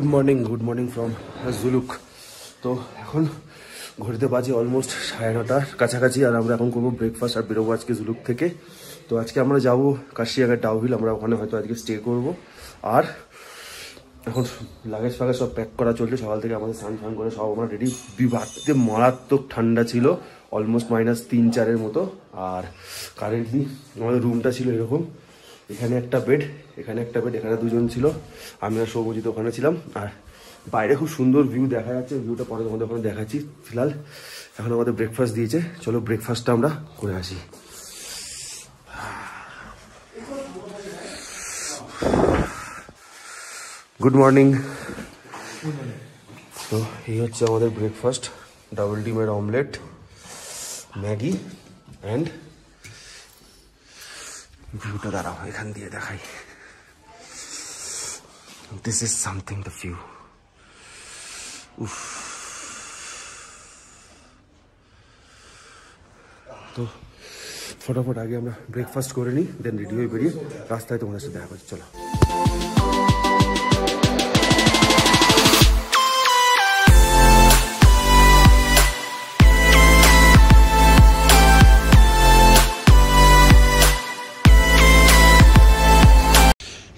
Good morning from Zuluk. তো এখন ঘড়িতে বাজে অলমোস্ট 9:30 কাছাকাছি, আর আমরা এখন করবো ব্রেকফাস্ট আর বেরোবো আজকে জুলুক থেকে। তো আজকে আমরা যাবো কাশিয়াঙ্গা ডাউহিল, আমরা ওখানে হয়তো আজকে স্টে করবো। আর এখন লাগেজ ফাগেজ সব প্যাক করা চলছে, সকাল থেকে আমাদের স্নান করে সব আমরা রেডি। বিভাগতে মারাত্মক ঠান্ডা ছিল, অলমোস্ট -3-4 মতো। আর কারেন্টলি আমাদের রুমটা ছিল এরকম, এখানে একটা বেড, এখানে একটা বেড, এখানে দুজন ছিল, আমি আর সৌমজিৎ ওখানে ছিলাম। আর বাইরে খুব সুন্দর ভিউ দেখা যাচ্ছে, ভিউটা পরে তোমাদের ওখানে দেখাচ্ছি। ফিলহাল এখন আমাদের ব্রেকফাস্ট দিয়েছে, চলো ব্রেকফাস্টটা আমরা করে আসি। Good morning. তো এই হচ্ছে আমাদের ব্রেকফাস্ট, ডাবল ডিমের অমলেট, ম্যাগি অ্যান্ড ভিউটা দাঁড়াও এখান দিয়ে দেখাই। This is something the view. উফ। তো ফটাফট আগে আমরা ব্রেকফাস্ট করে নিই, দেন রেডি হয়ে বেরিয়ে রাস্তায় তোমাদের সাথে দেখা করছি। চলো।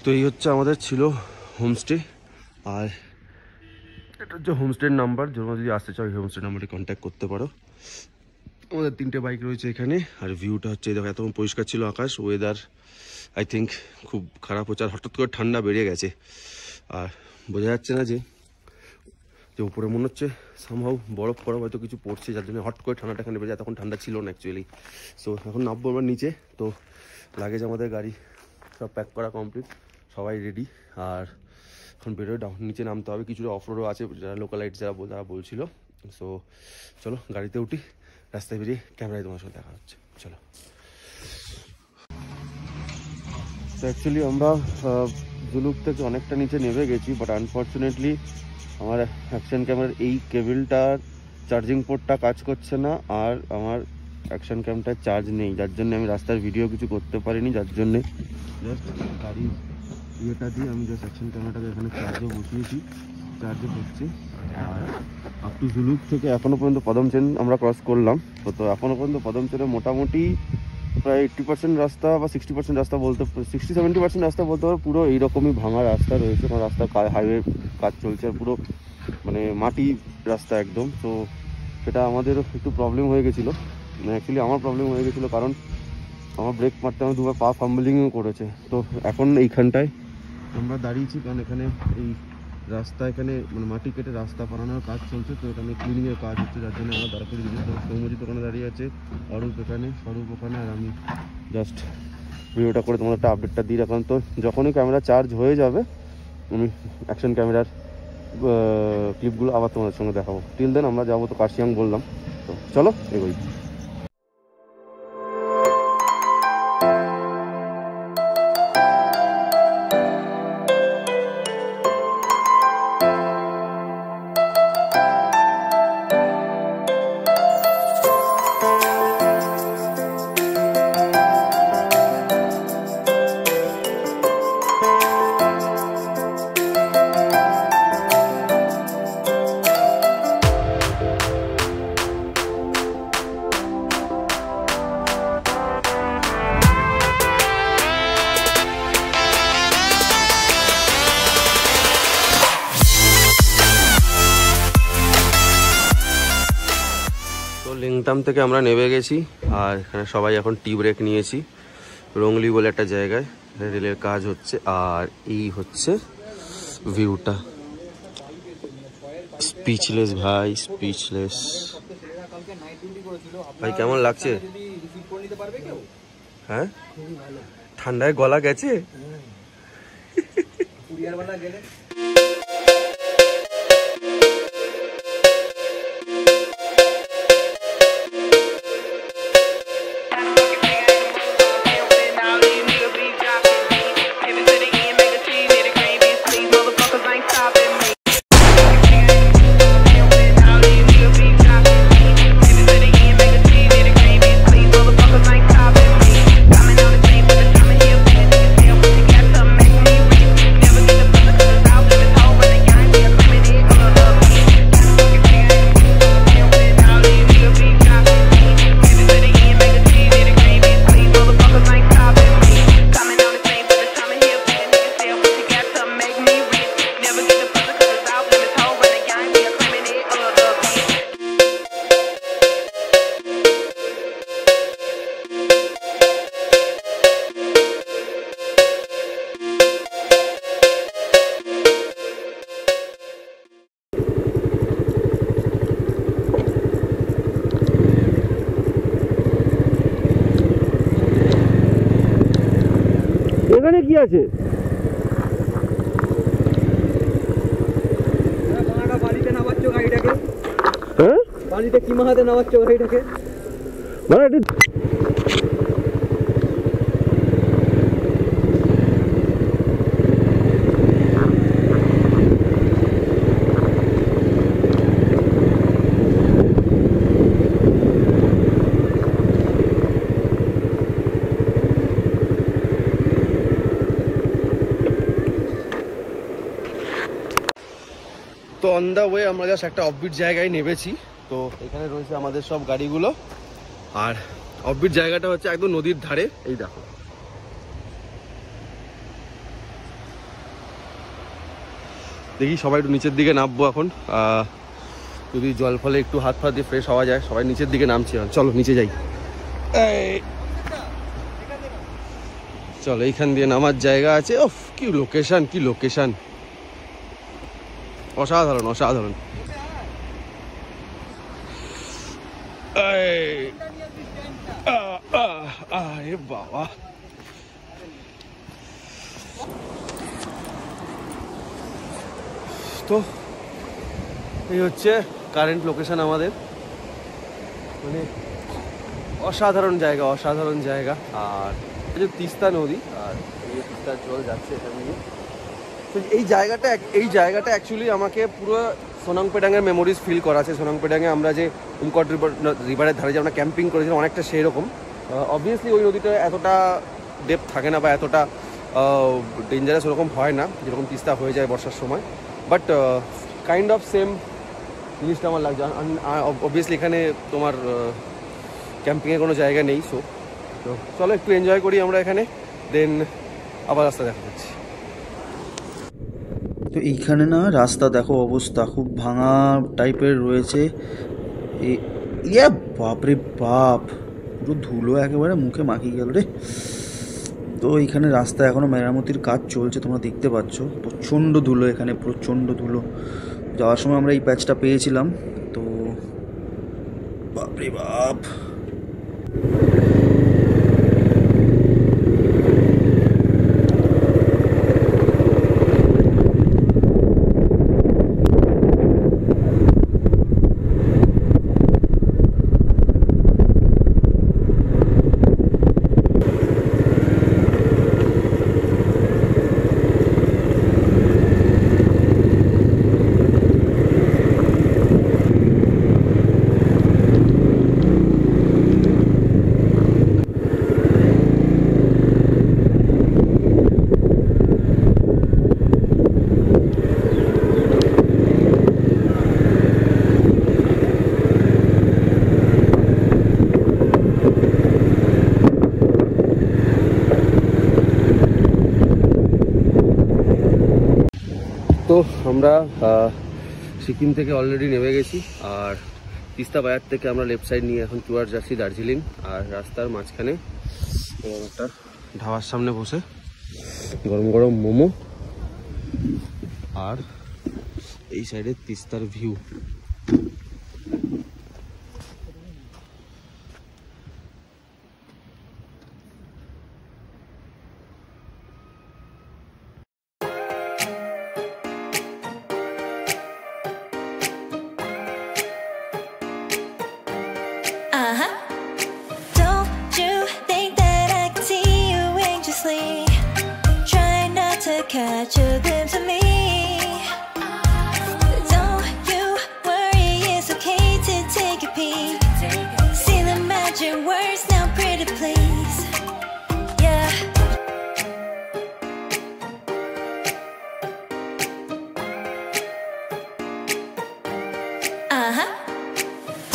তো এই হচ্ছে আমাদের ছিল হোমস্টে, আর এটা হচ্ছে হোমস্টের নাম্বার। তোমরা যদি আসতে চাও এই হোমস্টে নাম্বারে কন্ট্যাক্ট করতে পারো। আমাদের 3টে বাইক রয়েছে এখানে, আর ভিউটা হচ্ছে দেখো, এত পরিষ্কার ছিল আকাশ। ওয়েদার আই থিঙ্ক খুব খারাপ হচ্ছে, আর হঠাৎ করে ঠান্ডা বেড়ে গেছে, আর বোঝা যাচ্ছে না যে উপরে মনে হচ্ছে সামহাউ বরফ হয়তো কিছু পড়ছে, যার জন্য হট করে ঠান্ডাটা এখানে বেড়ে যায়। তখন ঠান্ডা ছিল না অ্যাকচুয়ালি। সো এখন নামবো আমরা নিচে। তো লাগেজ আমাদের গাড়ি সব প্যাক করা কমপ্লিট, সবাই রেডি। আর এখন বেরোয় নিচে নামতে হবে, কিছুটা অফ রোডও আছে, যারা লোকালাইট যারা বলছিল। সো চলো গাড়িতে উঠি, রাস্তায় বেরিয়ে ক্যামেরায় তোমার সাথে দেখা হচ্ছে। চলো। তো অ্যাকচুয়ালি আমরা জুলুক থেকে অনেকটা নিচে নেমে গেছি, বাট আনফর্চুনেটলি আমার অ্যাকশন ক্যামেরার এই কেবলটার চার্জিং পোর্টটা কাজ করছে না, আর আমার অ্যাকশন ক্যামটায় চার্জ নেই, যার জন্য আমি রাস্তার ভিডিও কিছু করতে পারিনি। যার জন্যে জাস্ট গাড়ির ইয়েটা দিয়ে আমি জাস্ট অ্যাকশন ক্যামেরাটাকে এখানে চার্জে বসিয়েছি, চার্জে হচ্ছে। আর আপ টু জুলুক থেকে এখনও পর্যন্ত পদমচেন আমরা ক্রস করলাম। তো এখনও পর্যন্ত পদমচেনে মোটামুটি প্রায় 80% রাস্তা বা 60% রাস্তা বলতে, 60-70% রাস্তা বলতে পারো পুরো এইরকমই ভাঙা রাস্তা রয়েছে। কারণ রাস্তার হাইওয়ে কাজ চলছে, আর পুরো মানে মাটি রাস্তা একদম। তো সেটা আমাদের একটু প্রবলেম হয়ে গেছিলো, অ্যাকচুয়ালি আমার প্রবলেম হয়ে গেছিলো, কারণ আমার ব্রেক মারতে আমার দুবার পা ফাম্বলিংও করেছে। তো এখন এইখানটায় আমরা দাঁড়িয়েছি, কারণ এখানে এই রাস্তা, এখানে মানে মাটি কেটে রাস্তা বানানোর কাজ চলছে। তো এখানে ক্লিনিংয়ের কাজ হচ্ছে, যার জন্য আমরা দাঁড়াতে দিয়েছি। সৌমজিৎ ওখানে দাঁড়িয়ে আছে, অরূপ এখানে, স্বরূপ ওখানে, আর আমি জাস্ট ভিডিওটা করে তোমাদের একটা আপডেটটা দিয়ে রাখলাম। তো যখনই ক্যামেরা চার্জ হয়ে যাবে আমি অ্যাকশন ক্যামেরার ক্লিপগুলো আবার তোমাদের সঙ্গে দেখাবো। টিল দেন আমরা যাবো তো কাশিয়াং বললাম। তো চলো এগোই। লিংটাম থেকে আমরা নেমে গেছি, আর এখানে সবাই এখন টি ব্রেক নিয়েছি রংলি বলে একটা জায়গায়, রেলের কাজ হচ্ছে। আর এই হচ্ছে ভিউটা, স্পিচলেস ভাই, স্পিচলেস ভাই। কেমন লাগছে? হ্যাঁ, ঠান্ডায় গলা গেছে। বাইরে কি আছে? বাড়িতে নামাচ্ছ গাড়িটাকে? হ্যাঁ, বাড়িতে কি মাহাতে নামাচ্ছ গাড়িটাকে? তো অন দ্য ওয়ে আমরা জাস্ট একটা অফবিট জায়গায় নেমেছি। তো এখানে রয়েছে আমাদের সব গাড়িগুলো, আর অফবিট জায়গাটা হচ্ছে একদম নদীর ধারে। এই দেখো, দেখি সবাই একটু নিচের দিকে নামবো এখন। যদি জল ফলে একটু হাত ফাত দিয়ে ফ্রেশ হওয়া যায়, সবাই নিচের দিকে নামছি। চলো নিচে যাই। চলো, এইখান দিয়ে নামার জায়গা আছে। ওফ, কি লোকেশন, কি লোকেশন, অসাধারণ অসাধারণ। আরে বাবা, তো এই হচ্ছে কারেন্ট লোকেশন আমাদের। মানে অসাধারণ জায়গা, অসাধারণ জায়গা। আর তিস্তা নদী, আর এই তিস্তার জল যাচ্ছে এখান দিয়ে। তো এই জায়গাটা অ্যাকচুয়ালি আমাকে পুরো সোনাংপেডাঙের মেমোরিজ ফিল করাছে। সোনাংপেডাঙে আমরা যে উমকট রিভারের ধারে যে আমরা ক্যাম্পিং করেছিলাম, অনেকটা সেই রকম। অবভিয়াসলি ওই নদীটা এতটা ডেপথ থাকে না বা এতটা ডেঞ্জারাস ওরকম হয় না যেরকম তিস্তা হয়ে যায় বর্ষার সময়, বাট কাইন্ড অফ সেম জিনিসটা আমার লাগছে। অবভিয়াসলি এখানে তোমার ক্যাম্পিংয়ের কোনো জায়গা নেই। তো চলো একটু এনজয় করি আমরা এখানে, দেন আবার রাস্তা দেখা যাচ্ছে। তো এইখানে না রাস্তা দেখো অবস্থা খুব ভাঙা টাইপের রয়েছে। বাপরে বাপ, পুরো ধুলো একেবারে মুখে মাখিয়ে গেল রে। তো এইখানে রাস্তা এখনও মেরামতির কাজ চলছে, তোমরা দেখতে পাচ্ছ। প্রচণ্ড ধুলো এখানে, প্রচণ্ড ধুলো। যাওয়ার সময় আমরা এই প্যাচটা পেয়েছিলাম। তো বাপরে বাপ, তো আমরা সিকিম থেকে অলরেডি নেমে গেছি, আর তিস্তা বাজার থেকে আমরা লেফট সাইড নিয়ে এখন টুয়ার্ড যাচ্ছি দার্জিলিং। আর রাস্তার মাঝখানে একটা ধাবার সামনে বসে গরম গরম মোমো, আর এই সাইডে তিস্তার view. Don't you think that I can see you anxiously? Try not to catch a glimpse of me. Don't you worry, it's okay to take a peek. See the magic words now, pretty please. Yeah.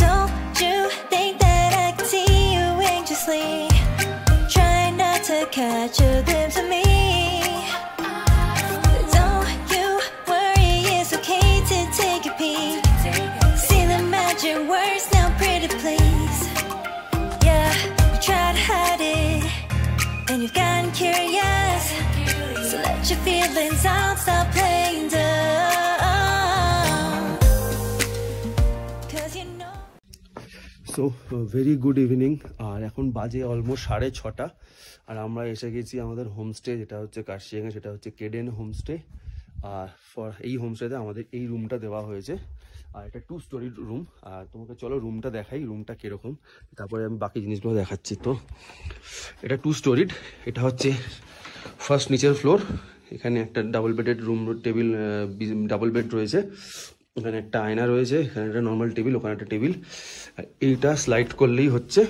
Don't you think that I can see you anxiously? Try not to catch a glimpse of me. Don't you worry, it's okay to take a peek. See the magic words now, pretty please. Yeah, you try to hide it, and you've gotten curious. So let your feelings out, stop playing dumb. 'Cause you know. So very good evening. আর এখন বাজে almost 6:30 আর আমরা এসে গেছি আমাদের homestay, যেটা হচ্ছে কার্শিয়াংয়ে, সেটা হচ্ছে কেডেন হোমস্টে। আর এই হোমস্টেতে আমাদের এই রুমটা দেওয়া হয়েছে, আর এটা 2 স্টোরি রুম। আর তোমাকে চলো রুমটা দেখাই, রুমটা কীরকম, তারপরে আমি বাকি জিনিসগুলো দেখাচ্ছি। তো এটা 2 স্টোরিড, এটা হচ্ছে ফার্স্ট নিচের ফ্লোর। এখানে একটা double bedded room, table, double bed রয়েছে। এখানে একটা আয়না রয়েছে, এখানে একটা নর্মাল টেবিল, ওখানে একটা টেবিল। আর এইটা স্লাইড করলেই হচ্ছে,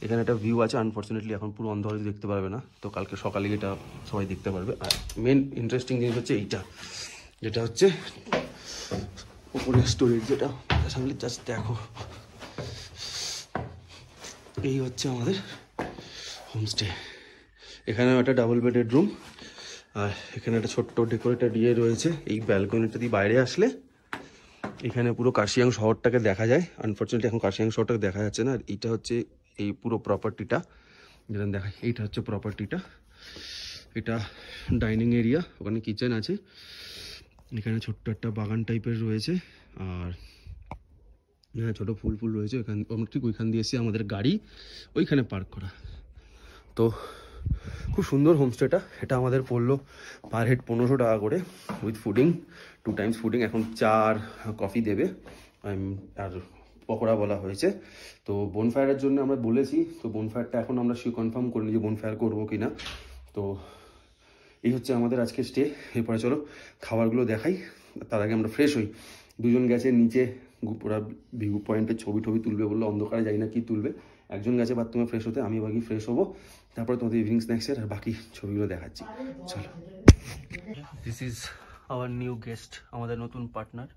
এখানে একটা ভিউ আছে। আনফর্চুনেটলি এখন পুরো অন্ধকারে দেখতে পারবে না, তো কালকে সকালে এটা সবাই দেখতে পারবে। আর মেন ইন্টারেস্টিং জিনিস হচ্ছে এইটা, যেটা হচ্ছে উপরের স্টোরেজ, যেটা সামনে জাস্ট দেখো। এই হচ্ছে আমাদের হোমস্টে। এখানেও একটা ডাবল বেডেড রুম, আর এখানে একটা ছোট্ট ডেকোরেটেড ইয়ে রয়েছে। এই ব্যালকনিটা দিয়ে বাইরে আসলে এখানে পুরো কার্শিয়াং শহরটাকে দেখা যায়। আনফর্চুনেটলি এখন কার্শিয়াং শহরটাকে দেখা যাচ্ছে না। আর এইটা হচ্ছে এই পুরো প্রপার্টিটা, যেটা দেখায়, এইটা হচ্ছে প্রপার্টিটা। এটা ডাইনিং এরিয়া, ওখানে কিচেন আছে, এখানে ছোট্ট একটা বাগান টাইপের রয়েছে। আর হ্যাঁ, ছোটো ফুল ফুল রয়েছে। ওখান আমরা ঠিক ওইখান দিয়ে এসে আমাদের গাড়ি ওইখানে পার্ক করা। তো খুব সুন্দর হোমস্টেটা। এটা আমাদের পড়লো পার হেড 1500 টাকা করে, উইথ ফুডিং, 2 টাইমস ফুডিং। এখন চা আর কফি দেবে, আর পকোড়া বলা হয়েছে। তো বোনফায়ারের জন্য আমরা বলেছি, তো বোনফায়ারটা এখন আমরা কনফার্ম করিনি যে বোনফায়ার করবো কি না। তো এই হচ্ছে আমাদের আজকে স্টে। এরপরে চলো খাবারগুলো দেখাই, তার আগে আমরা ফ্রেশ হই। দুজন গেছে নিচে পুরা ভিউ পয়েন্টের ছবি তুলবে বললো, অন্ধকারে যাই না কি তুলবে। একজন গেছে বাথরুমে ফ্রেশ হতে, আমি বাকি ফ্রেশ হবো, তারপরে তোমাদের ইভিনিং স্ন্যাক্সের আর বাকি ছবিগুলো দেখাচ্ছি। চলো, this is our new guest, আমাদের নতুন পার্টনার।